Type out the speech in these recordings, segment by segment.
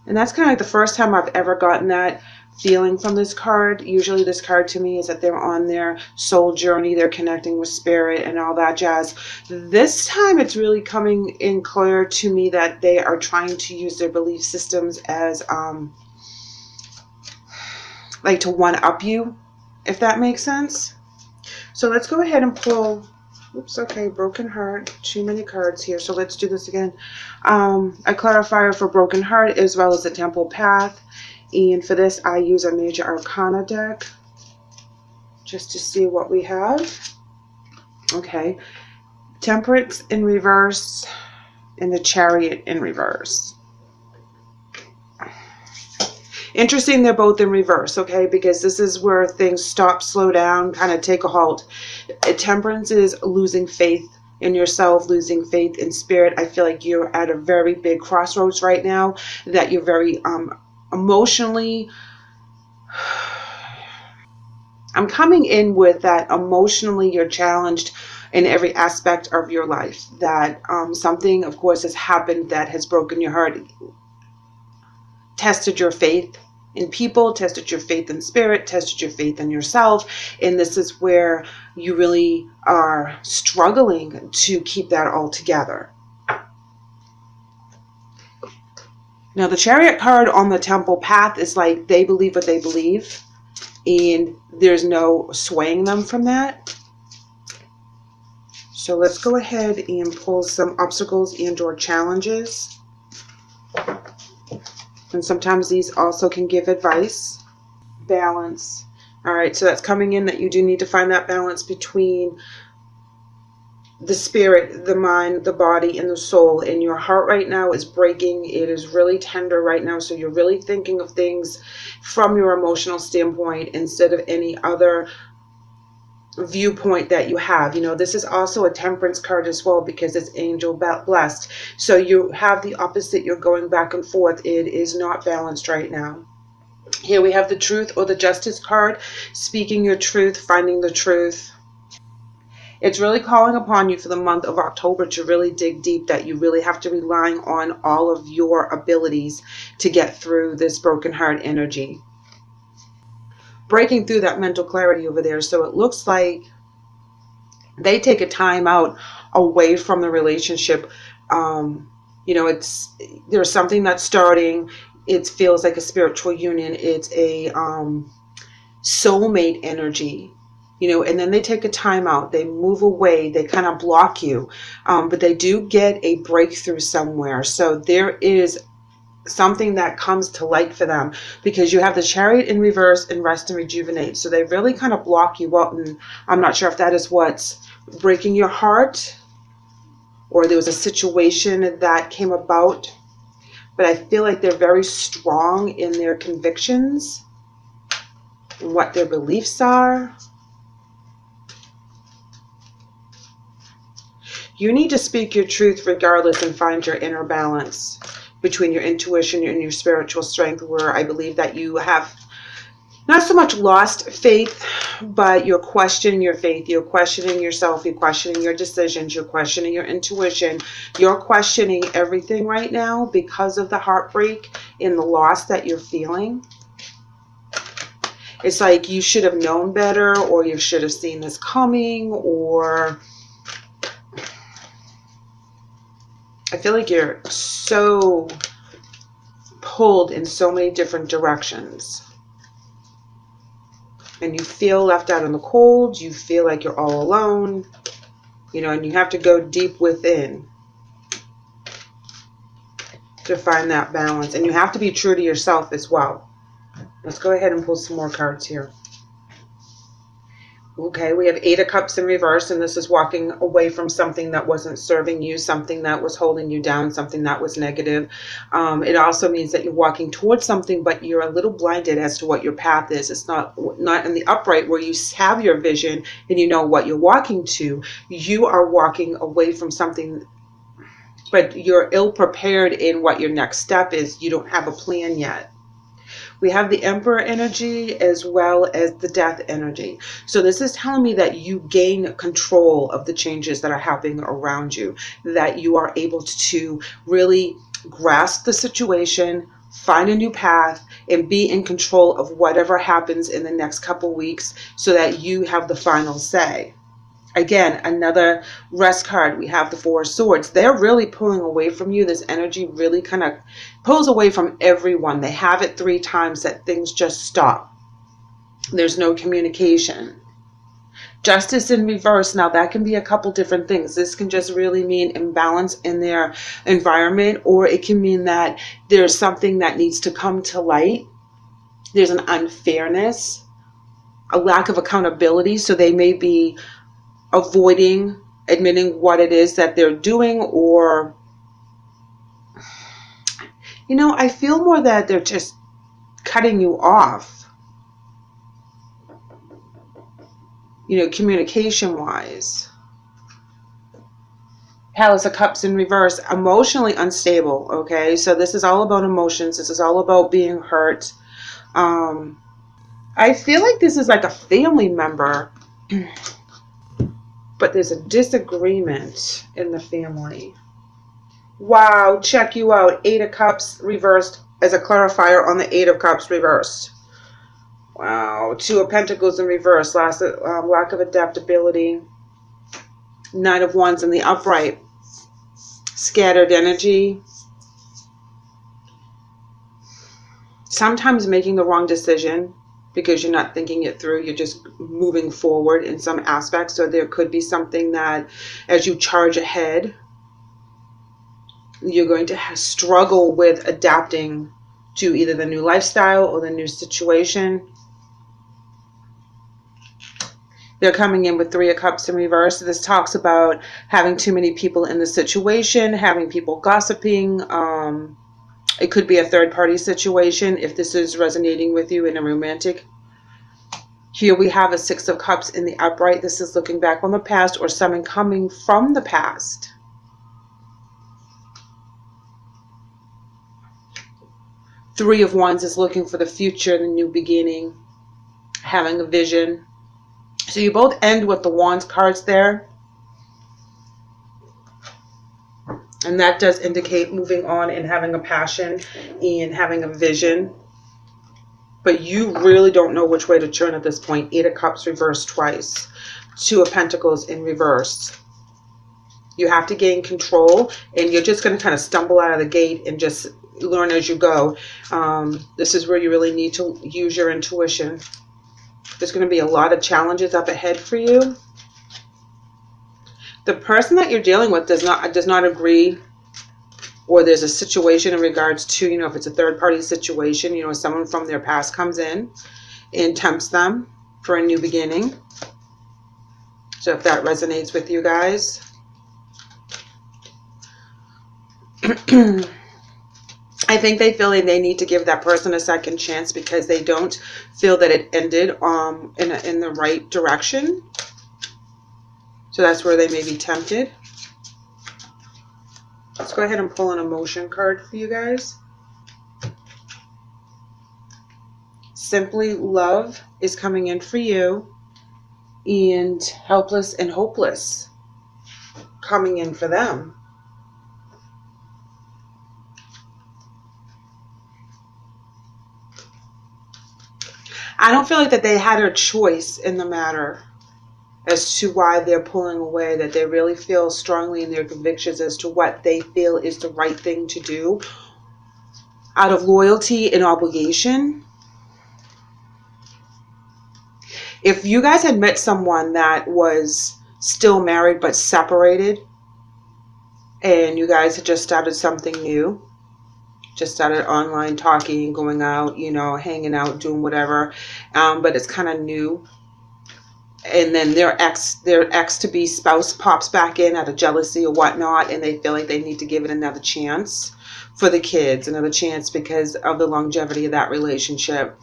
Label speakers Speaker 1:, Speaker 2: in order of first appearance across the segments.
Speaker 1: And that's kind of like the first time I've ever gotten that feeling from this card. Usually this card to me is that they're on their soul journey, they're connecting with spirit and all that jazz. This time it's really coming in clear to me that they are trying to use their belief systems as like to one up you, if that makes sense. So let's go ahead and pull, oops, okay, broken heart, too many cards here, so let's do this again. A clarifier for broken heart as well as the temple path. And for this, I use a major arcana deck just to see what we have. Okay. Temperance in reverse and the Chariot in reverse. Interesting, they're both in reverse, okay, because this is where things stop, slow down, kind of take a halt. Temperance is losing faith in yourself, losing faith in spirit. I feel like you're at a very big crossroads right now, that you're very emotionally, I'm coming in with that emotionally you're challenged in every aspect of your life, that something of course has happened that has broken your heart, tested your faith in people, tested your faith in spirit, tested your faith in yourself, and this is where you really are struggling to keep that all together. Now, the Chariot card on the temple path is like they believe what they believe, and there's no swaying them from that. So let's go ahead and pull some obstacles and or challenges. And sometimes these also can give advice. Balance. All right, so that's coming in that you do need to find that balance between the spirit, the mind, the body, and the soul. And your heart right now is breaking. It is really tender right now. So you're really thinking of things from your emotional standpoint instead of any other viewpoint that you have. You know, this is also a temperance card as well because it's angel blessed. So you have the opposite. You're going back and forth. It is not balanced right now. Here we have the truth or the justice card, speaking your truth, finding the truth. It's really calling upon you for the month of October to really dig deep, that you really have to rely on all of your abilities to get through this broken heart energy. Breaking through that mental clarity over there. So it looks like they take a time out away from the relationship. You know, there's something that's starting. It feels like a spiritual union. It's a soulmate energy. You know, and then they take a time out, they move away, they kind of block you, but they do get a breakthrough somewhere. So there is something that comes to light for them, because you have the Chariot in reverse and rest and rejuvenate. So they really kind of block you out, and I'm not sure if that is what's breaking your heart, or there was a situation that came about, but I feel like they're very strong in their convictions and what their beliefs are. You need to speak your truth regardless and find your inner balance between your intuition and your spiritual strength, where I believe that you have not so much lost faith, but you're questioning your faith. You're questioning yourself. You're questioning your decisions. You're questioning your intuition. You're questioning everything right now because of the heartbreak and the loss that you're feeling. It's like you should have known better, or you should have seen this coming, or I feel like you're so pulled in so many different directions. And you feel left out in the cold. You feel like you're all alone. You know, and you have to go deep within to find that balance. And you have to be true to yourself as well. Let's go ahead and pull some more cards here. Okay, we have Eight of Cups in reverse, and this is walking away from something that wasn't serving you, something that was holding you down, something that was negative. It also means that you're walking towards something, but you're a little blinded as to what your path is. It's not in the upright where you have your vision and you know what you're walking to. You are walking away from something, but you're ill prepared in what your next step is. You don't have a plan yet. We have the Emperor energy as well as the Death energy. So this is telling me that you gain control of the changes that are happening around you, that you are able to really grasp the situation, find a new path, and be in control of whatever happens in the next couple weeks so that you have the final say. Again, another rest card. We have the Four of Swords. They're really pulling away from you. This energy really kind of pulls away from everyone. They have it 3 times that things just stop. There's no communication. Justice in reverse. Now that can be a couple different things. This can just really mean imbalance in their environment, or it can mean that there's something that needs to come to light. There's an unfairness, a lack of accountability. So they may be avoiding admitting what it is that they're doing, or, you know, I feel more that they're just cutting you off. You know, communication-wise. Palace of Cups in reverse, emotionally unstable, okay? So this is all about emotions. This is all about being hurt. I feel like this is like a family member, but there's a disagreement in the family. Wow, check you out. 8 of Cups reversed as a clarifier on the 8 of Cups reversed. Wow, 2 of Pentacles in reverse, lack of adaptability. 9 of Wands in the upright. Scattered energy. Sometimes making the wrong decision because you're not thinking it through. You're just moving forward in some aspects. So there could be something that as you charge ahead, you're going to struggle with adapting to either the new lifestyle or the new situation. They're coming in with 3 of Cups in reverse. This talks about having too many people in the situation, having people gossiping. It could be a third-party situation if this is resonating with you in a romantic. Here we have a 6 of Cups in the upright. This is looking back on the past or something coming from the past. Three of Wands is looking for the future, the new beginning, having a vision. So you both end with the Wands cards there. And that does indicate moving on and having a passion and having a vision. But you really don't know which way to turn at this point. 8 of Cups reversed twice. 2 of Pentacles in reverse. You have to gain control, and you're just going to kind of stumble out of the gate and just learn as you go. This is where you really need to use your intuition. There's going to be a lot of challenges up ahead for you. The person that you're dealing with does not agree, or there's a situation in regards to, you know, if it's a third-party situation, you know, someone from their past comes in and tempts them for a new beginning. So if that resonates with you guys. I think they feel like they need to give that person a second chance because they don't feel that it ended in the right direction. So that's where they may be tempted. Let's go ahead and pull an emotion card for you guys. Simply love is coming in for you, and helpless and hopeless coming in for them. I don't feel like that they had a choice in the matter as to why they're pulling away, that they really feel strongly in their convictions as to what they feel is the right thing to do out of loyalty and obligation. If you guys had met someone that was still married but separated, and you guys had just started something new, just started online talking, going out, you know, hanging out, doing whatever, but it's kind of new, and then their ex-to-be spouse pops back in out of jealousy or whatnot, and they feel like they need to give it another chance for the kids, another chance because of the longevity of that relationship.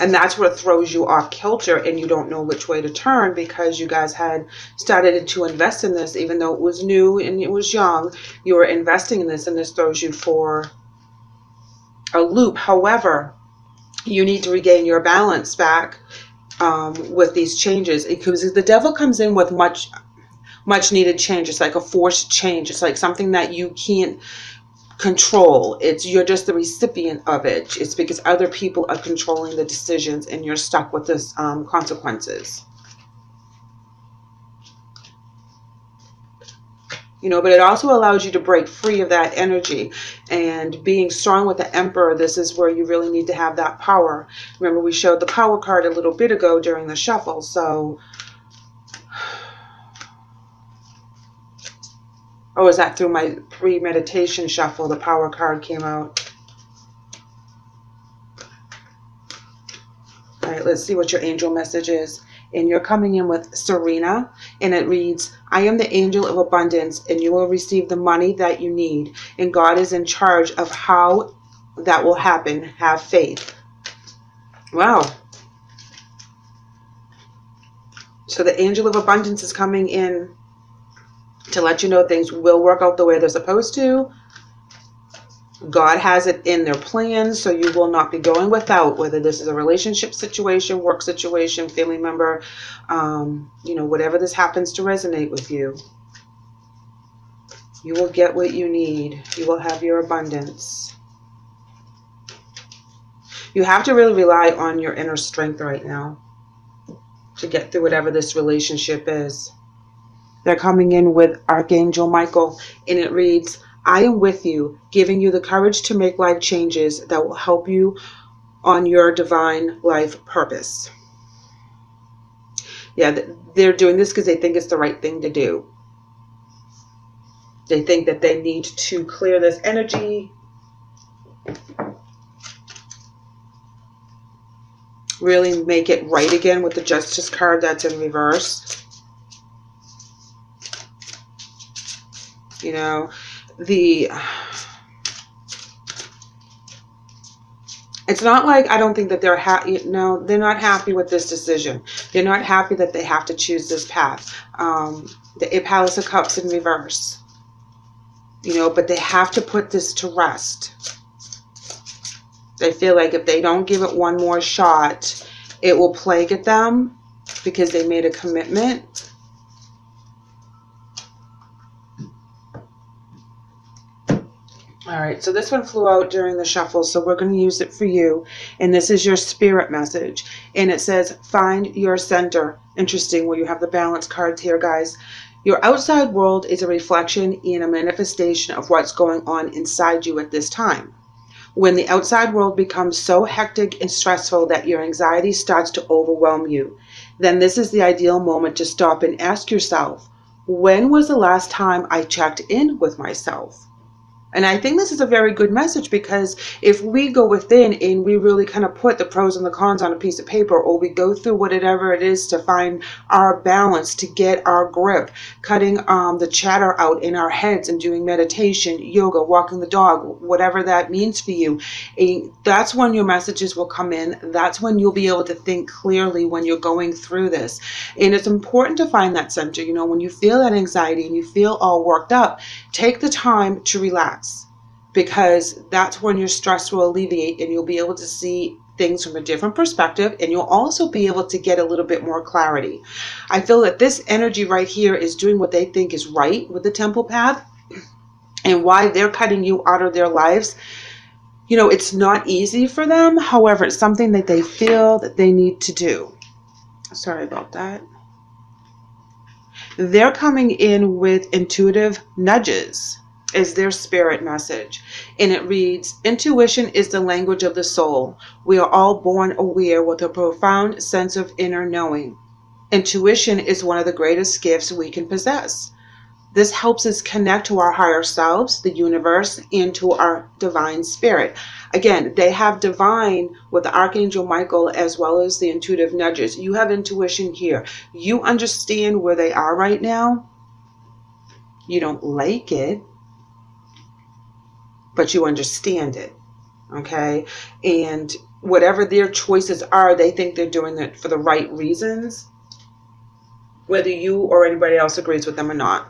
Speaker 1: And that's what throws you off kilter, and you don't know which way to turn because you guys had started to invest in this, even though it was new and it was young. You were investing in this, and this throws you for a loop. However, you need to regain your balance back with these changes, because the devil comes in with much needed change. It's like a forced change. It's like something that you can't control. You're just the recipient of it. It's because other people are controlling the decisions and you're stuck with this consequences. You know, but it also allows you to break free of that energy. And being strong with the Emperor, this is where you really need to have that power. Remember, we showed the power card a little bit ago during the shuffle. So, oh, is that through my pre-meditation shuffle? The power card came out. All right, let's see what your angel message is. And you're coming in with Serena, and it reads, I am the angel of abundance, and you will receive the money that you need, and God is in charge of how that will happen. Have faith. Wow. So the angel of abundance is coming in to let you know things will work out the way they're supposed to. God has it in their plans, so you will not be going without, whether this is a relationship situation, work situation, family member, you know, whatever this happens to resonate with you. You will get what you need. You will have your abundance. You have to really rely on your inner strength right now to get through whatever this relationship is. They're coming in with Archangel Michael, and it reads, I am with you, giving you the courage to make life changes that will help you on your divine life purpose. Yeah, they're doing this because they think it's the right thing to do. They think that they need to clear this energy, really make it right again with the Justice card that's in reverse. You know, it's not like I don't think that they're happy. No, they're not happy with this decision. They're not happy that they have to choose this path. The Palace of Cups in reverse. You know, but they have to put this to rest. They feel like if they don't give it one more shot, it will plague at them because they made a commitment. All right, so this one flew out during the shuffle, so we're going to use it for you. And this is your spirit message. And it says, find your center. Interesting, where you have the balance cards here, guys. Your outside world is a reflection and a manifestation of what's going on inside you at this time. When the outside world becomes so hectic and stressful that your anxiety starts to overwhelm you, then this is the ideal moment to stop and ask yourself, when was the last time I checked in with myself? And I think this is a very good message, because if we go within and we really kind of put the pros and the cons on a piece of paper, or we go through whatever it is to find our balance, to get our grip, cutting the chatter out in our heads and doing meditation, yoga, walking the dog, whatever that means for you, and that's when your messages will come in. That's when you'll be able to think clearly when you're going through this. And it's important to find that center. You know, when you feel that anxiety and you feel all worked up, take the time to relax. Because that's when your stress will alleviate and you'll be able to see things from a different perspective, and you'll also be able to get a little bit more clarity. I feel that this energy right here is doing what they think is right with the temple path, and why they're cutting you out of their lives. You know, it's not easy for them. However, it's something that they feel that they need to do. Sorry about that. They're coming in with intuitive nudges is their spirit message. And it reads, intuition is the language of the soul. We are all born aware with a profound sense of inner knowing. Intuition is one of the greatest gifts we can possess. This helps us connect to our higher selves, the universe, and to our divine spirit. Again, they have divine with the Archangel Michael as well as the intuitive nudges. You have intuition here. You understand where they are right now. You don't like it, but you understand it, okay? And whatever their choices are, they think they're doing it for the right reasons, whether you or anybody else agrees with them or not.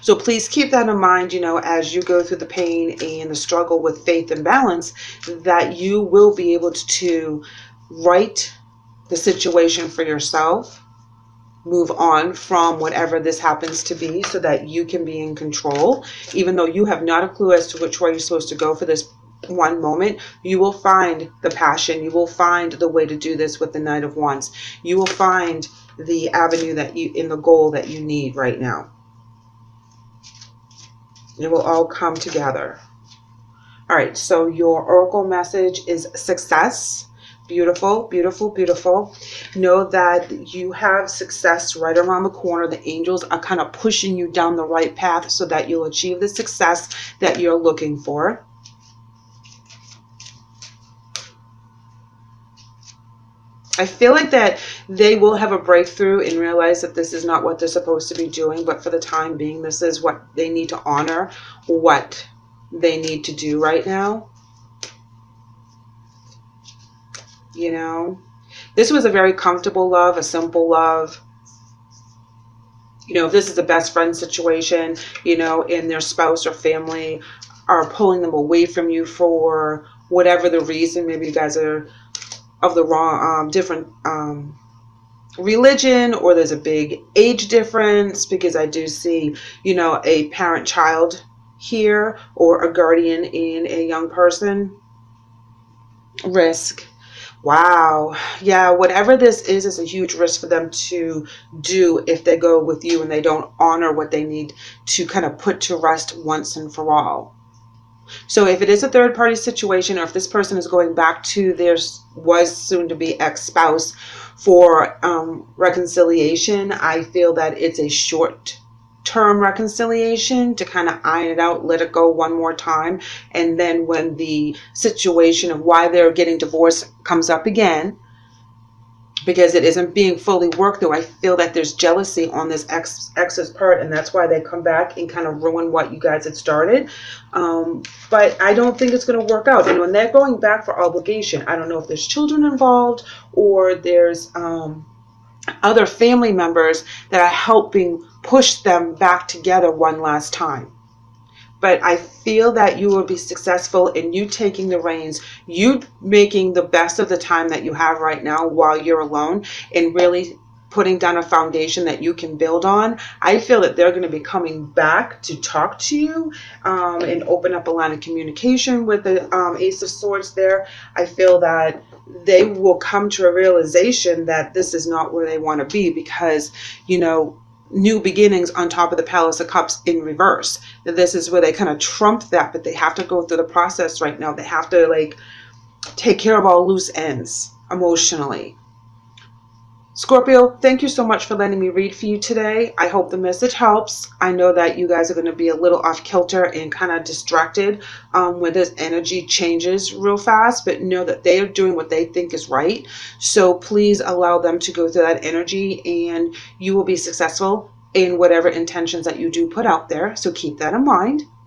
Speaker 1: So please keep that in mind, you know, as you go through the pain and the struggle with faith and balance, that you will be able to right the situation for yourself, move on from whatever this happens to be so that you can be in control. Even though you have not a clue as to which way you're supposed to go for this one moment, you will find the passion. You will find the way to do this with the Knight of Wands. You will find the avenue that you, in the goal that you need right now. It will all come together. All right, so your oracle message is success. Beautiful, beautiful, beautiful. Know that you have success right around the corner. The angels are kind of pushing you down the right path so that you'll achieve the success that you're looking for. I feel like that they will have a breakthrough and realize that this is not what they're supposed to be doing, but for the time being, this is what they need to honor, what they need to do right now. You know, this was a very comfortable love, a simple love. You know, if this is a best friend situation, you know, and their spouse or family are pulling them away from you for whatever the reason, maybe you guys are of the wrong, different religion, or there's a big age difference, because I do see, you know, a parent-child here, or a guardian in a young person. Risk. Wow. Yeah, whatever this is a huge risk for them to do if they go with you and they don't honor what they need to kind of put to rest once and for all. So if it is a third party situation, or if this person is going back to their was soon to be ex-spouse for reconciliation, I feel that it's a short term reconciliation to kind of iron it out, let it go one more time. And then when the situation of why they're getting divorced comes up again, because it isn't being fully worked through, I feel that there's jealousy on this ex's part, and that's why they come back and kind of ruin what you guys had started. But I don't think it's going to work out. And when they're going back for obligation, I don't know if there's children involved, or there's other family members that are helping push them back together one last time. But I feel that you will be successful in you taking the reins, you making the best of the time that you have right now while you're alone, and really putting down a foundation that you can build on. I feel that they're going to be coming back to talk to you and open up a line of communication with the Ace of Swords there. I feel that they will come to a realization that this is not where they want to be, because, you know, new beginnings on top of the Palace of Cups in reverse. This is where they kind of trump that, but they have to go through the process right now. They have to, like, take care of all loose ends emotionally. Scorpio, thank you so much for letting me read for you today. I hope the message helps. I know that you guys are going to be a little off kilter and kind of distracted when this energy changes real fast, but know that they are doing what they think is right. So please allow them to go through that energy, and you will be successful in whatever intentions that you do put out there. So keep that in mind.